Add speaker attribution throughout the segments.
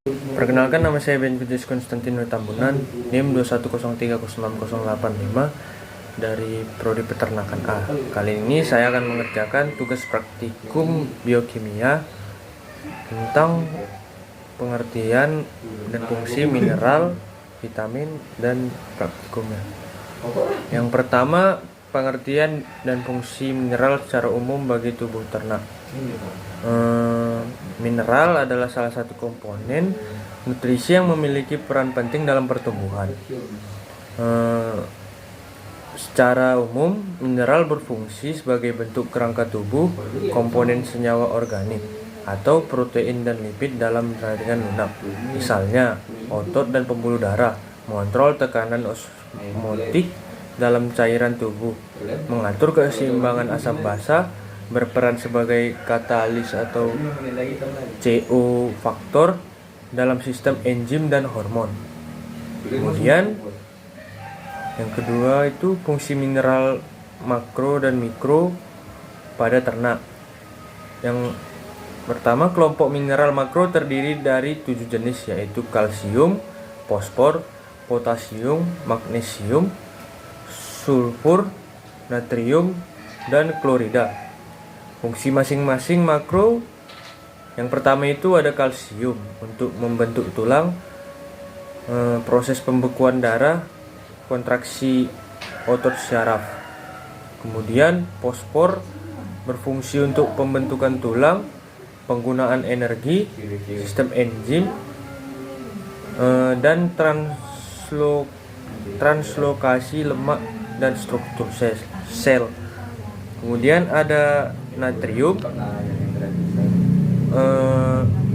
Speaker 1: Perkenalkan, nama saya Ben Kudus Konstantino Tambunan, NIM 210306085 dari Prodi Peternakan A. Kali ini saya akan mengerjakan tugas praktikum biokimia tentang pengertian dan fungsi mineral, vitamin, dan praktikumnya. Yang pertama, pengertian dan fungsi mineral secara umum bagi tubuh ternak. Mineral adalah salah satu komponen nutrisi yang memiliki peran penting dalam pertumbuhan. Secara umum, mineral berfungsi sebagai bentuk kerangka tubuh, komponen senyawa organik, atau protein dan lipid dalam jaringan lunak. Misalnya, otot dan pembuluh darah, mengontrol tekanan osmotik dalam cairan tubuh, mengatur keseimbangan asam basa, berperan sebagai katalis atau CO faktor dalam sistem enzim dan hormon. Kemudian yang kedua itu fungsi mineral makro dan mikro pada ternak. Yang pertama, kelompok mineral makro terdiri dari 7 jenis, yaitu kalsium, fosfor, potasium, magnesium, sulfur, natrium, dan klorida. Fungsi masing-masing makro, yang pertama itu ada kalsium untuk membentuk tulang, proses pembekuan darah, kontraksi otot syaraf. Kemudian fosfor berfungsi untuk pembentukan tulang, penggunaan energi, sistem enzim, dan translokasi lemak dan struktur sel. Kemudian ada natrium,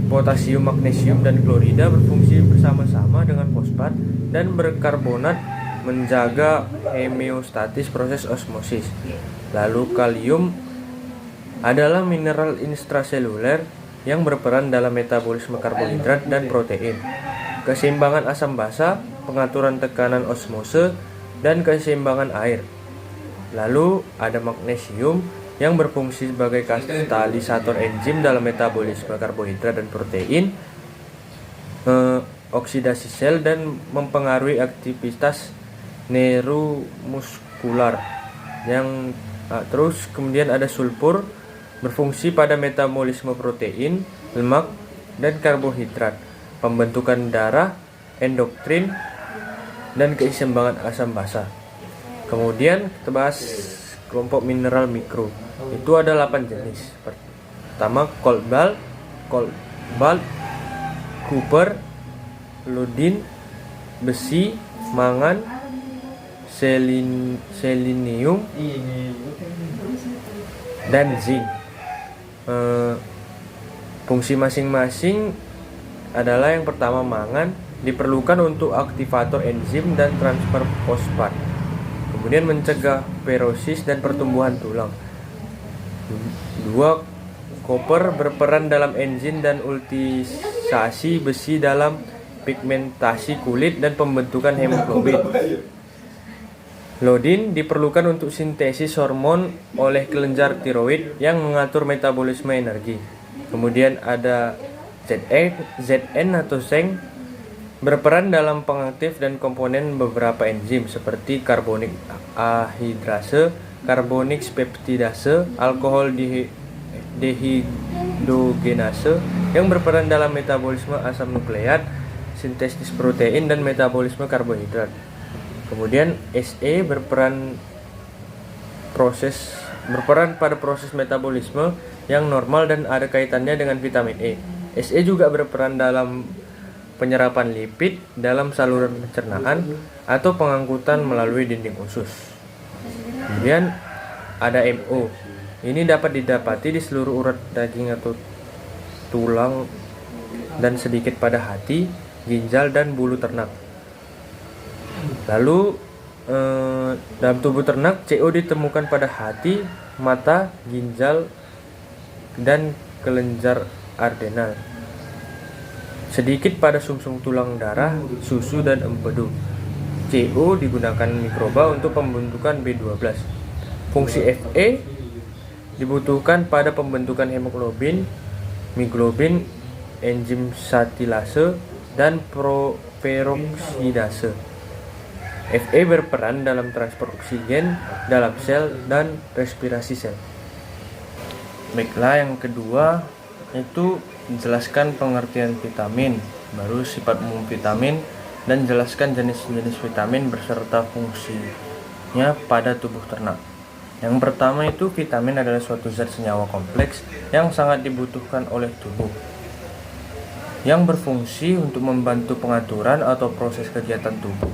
Speaker 1: potasium, magnesium, dan klorida berfungsi bersama-sama dengan fosfat dan berkarbonat menjaga homeostatis proses osmosis. Lalu kalium adalah mineral intraseluler yang berperan dalam metabolisme karbohidrat dan protein, keseimbangan asam basa, pengaturan tekanan osmose, dan keseimbangan air. Lalu ada magnesium yang berfungsi sebagai katalisator enzim dalam metabolisme karbohidrat dan protein, oksidasi sel, dan mempengaruhi aktivitas neuromuskular. Terus kemudian ada sulfur, berfungsi pada metabolisme protein, lemak, dan karbohidrat, pembentukan darah, endokrin, dan keseimbangan asam basa. Kemudian kita bahas kelompok mineral mikro. Itu ada 8 jenis. Pertama, cobalt, copper, iodin, besi, mangan, selenium, dan zinc. Fungsi masing-masing adalah, yang pertama, mangan diperlukan untuk aktivator enzim dan transfer fosfat. Kemudian mencegah perosis dan pertumbuhan tulang. 2. Koper berperan dalam enzim dan ultisasi besi dalam pigmentasi kulit dan pembentukan hemoglobin. Iodin diperlukan untuk sintesis hormon oleh kelenjar tiroid yang mengatur metabolisme energi. Kemudian ada Zn atau zinc, berperan dalam pengaktif dan komponen beberapa enzim seperti karbonik anhidrase, karbonik peptidase, alkohol dehidrogenase yang berperan dalam metabolisme asam nukleat, sintesis protein, dan metabolisme karbohidrat. Kemudian Se berperan pada proses metabolisme yang normal dan ada kaitannya dengan vitamin E. Se juga berperan dalam penyerapan lipid dalam saluran pencernaan atau pengangkutan melalui dinding usus. Kemudian ada Mo. Ini dapat didapati di seluruh urat daging atau tulang dan sedikit pada hati, ginjal, dan bulu ternak. Lalu dalam tubuh ternak, CO ditemukan pada hati, mata, ginjal, dan kelenjar adrenal. Sedikit pada sumsum tulang darah, susu, dan empedu. CO digunakan mikroba untuk pembentukan B12. Fungsi Fe dibutuhkan pada pembentukan hemoglobin, mioglobin, enzim satilase dan peroksidase. Fe berperan dalam transport oksigen dalam sel dan respirasi sel. Baiklah, yang kedua itu jelaskan pengertian vitamin, baru sifat umum vitamin, dan jelaskan jenis-jenis vitamin beserta fungsinya pada tubuh ternak. Yang pertama itu vitamin adalah suatu zat senyawa kompleks yang sangat dibutuhkan oleh tubuh, yang berfungsi untuk membantu pengaturan atau proses kegiatan tubuh.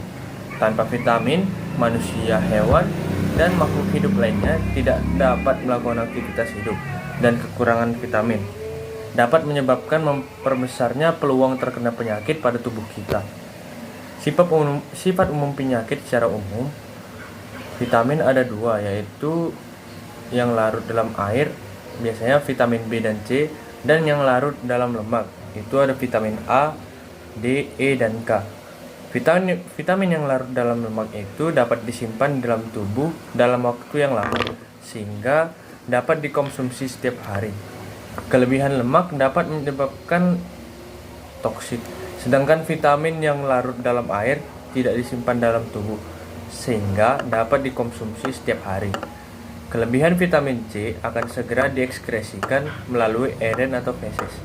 Speaker 1: Tanpa vitamin, manusia, hewan, dan makhluk hidup lainnya tidak dapat melakukan aktivitas hidup, dan kekurangan vitamin dapat menyebabkan memperbesarnya peluang terkena penyakit pada tubuh kita. Sifat umum penyakit secara umum, vitamin ada dua, yaitu yang larut dalam air, biasanya vitamin B dan C, dan yang larut dalam lemak, itu ada vitamin A, D, E, dan K. Vitamin yang larut dalam lemak itu dapat disimpan di dalam tubuh dalam waktu yang lama, sehingga dapat dikonsumsi setiap hari. Kelebihan lemak dapat menyebabkan toksik, sedangkan vitamin yang larut dalam air tidak disimpan dalam tubuh, sehingga dapat dikonsumsi setiap hari. Kelebihan vitamin C akan segera diekskresikan melalui eren atau feses.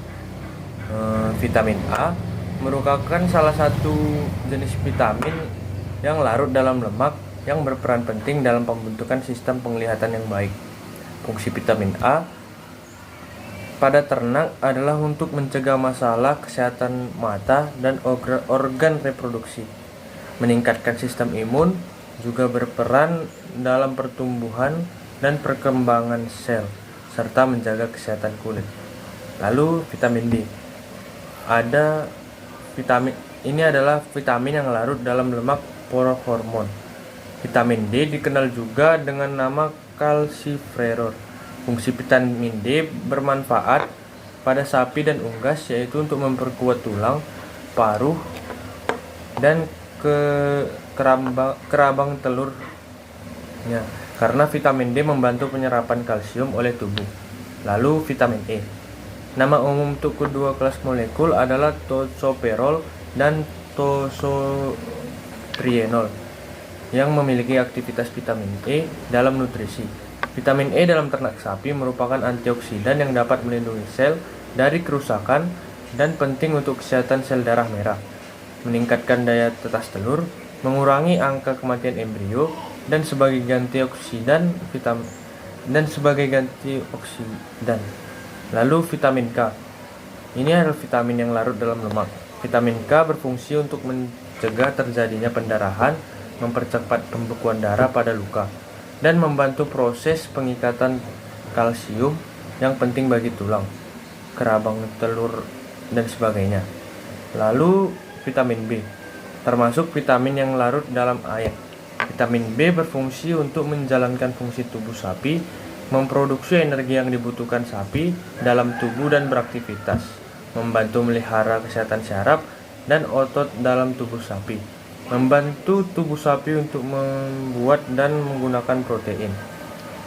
Speaker 1: Vitamin A merupakan salah satu jenis vitamin yang larut dalam lemak yang berperan penting dalam pembentukan sistem penglihatan yang baik. Fungsi vitamin A pada ternak adalah untuk mencegah masalah kesehatan mata dan organ reproduksi, meningkatkan sistem imun, juga berperan dalam pertumbuhan dan perkembangan sel, serta menjaga kesehatan kulit. Lalu vitamin D. Ini adalah vitamin yang larut dalam lemak prohormon. Vitamin D dikenal juga dengan nama kalsiferol. Fungsi vitamin D bermanfaat pada sapi dan unggas, yaitu untuk memperkuat tulang, paruh, dan kerabang telurnya, karena vitamin D membantu penyerapan kalsium oleh tubuh. Lalu vitamin E. Nama umum untuk kedua kelas molekul adalah tocopherol dan tocotrienol yang memiliki aktivitas vitamin E dalam nutrisi. Vitamin E dalam ternak sapi merupakan antioksidan yang dapat melindungi sel dari kerusakan dan penting untuk kesehatan sel darah merah, meningkatkan daya tetas telur, mengurangi angka kematian embrio, dan sebagai antioksidan. Lalu vitamin K. Ini adalah vitamin yang larut dalam lemak. Vitamin K berfungsi untuk mencegah terjadinya pendarahan, mempercepat pembekuan darah pada luka, dan membantu proses pengikatan kalsium yang penting bagi tulang, kerabang telur, dan sebagainya. Lalu vitamin B, termasuk vitamin yang larut dalam air. Vitamin B berfungsi untuk menjalankan fungsi tubuh sapi, memproduksi energi yang dibutuhkan sapi dalam tubuh dan beraktivitas, membantu melihara kesehatan syaraf dan otot dalam tubuh sapi, membantu tubuh sapi untuk membuat dan menggunakan protein.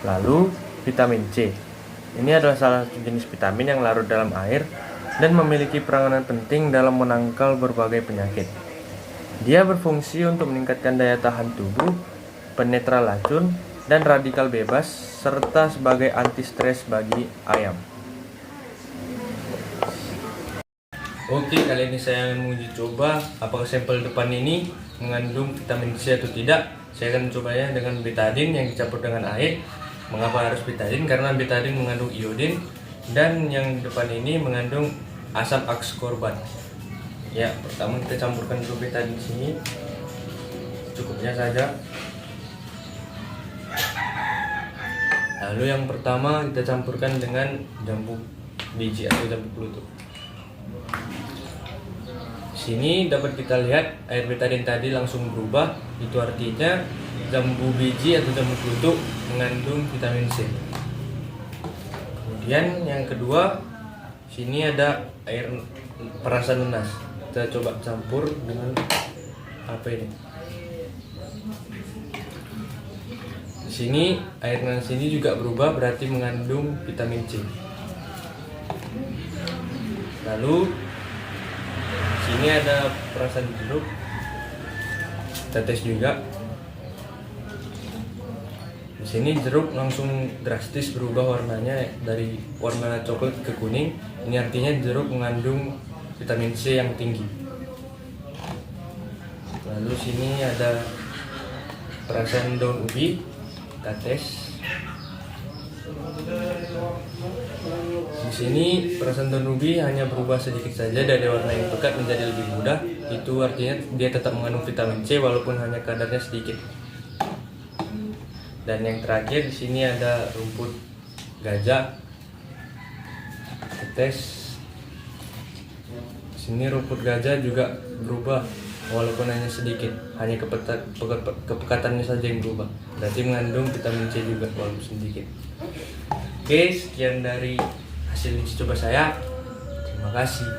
Speaker 1: Lalu vitamin C. Ini adalah salah satu jenis vitamin yang larut dalam air dan memiliki peranan penting dalam menangkal berbagai penyakit. Dia berfungsi untuk meningkatkan daya tahan tubuh, penetral racun, dan radikal bebas, serta sebagai anti stres bagi ayam. Oke, kali ini saya akan menguji coba apakah sampel depan ini mengandung vitamin C atau tidak. Saya akan mencobanya dengan betadine yang dicampur dengan air. Mengapa harus betadine? Karena betadine mengandung iodin, dan yang depan ini mengandung asam ascorbat. Ya, pertama kita campurkan dulu betadine di sini, cukupnya saja. Lalu yang pertama kita campurkan dengan jambu biji atau jambu klutuk. Sini dapat kita lihat air betadine tadi langsung berubah, itu artinya jambu biji atau jambu klutuk mengandung vitamin C. Kemudian yang kedua, sini ada air perasan nanas. Kita coba campur dengan apa ini? Di sini air nanas ini juga berubah, berarti mengandung vitamin C. Lalu sini ada perasan jeruk, kita tes juga. Di sini jeruk langsung drastis berubah warnanya dari warna coklat ke kuning. Ini artinya jeruk mengandung vitamin C yang tinggi. Lalu sini ada perasan daun ubi, kita tes. Di sini perasan daun ubi hanya berubah sedikit saja dari warna yang pekat menjadi lebih muda. Itu artinya dia tetap mengandung vitamin C walaupun hanya kadarnya sedikit. Dan yang terakhir di sini ada rumput gajah. Kita tes. Di sini rumput gajah juga berubah walaupun hanya sedikit, hanya kepekatannya saja yang berubah. Berarti mengandung vitamin C juga walaupun sedikit. Oke, sekian dari hasil uji coba saya. Terima kasih.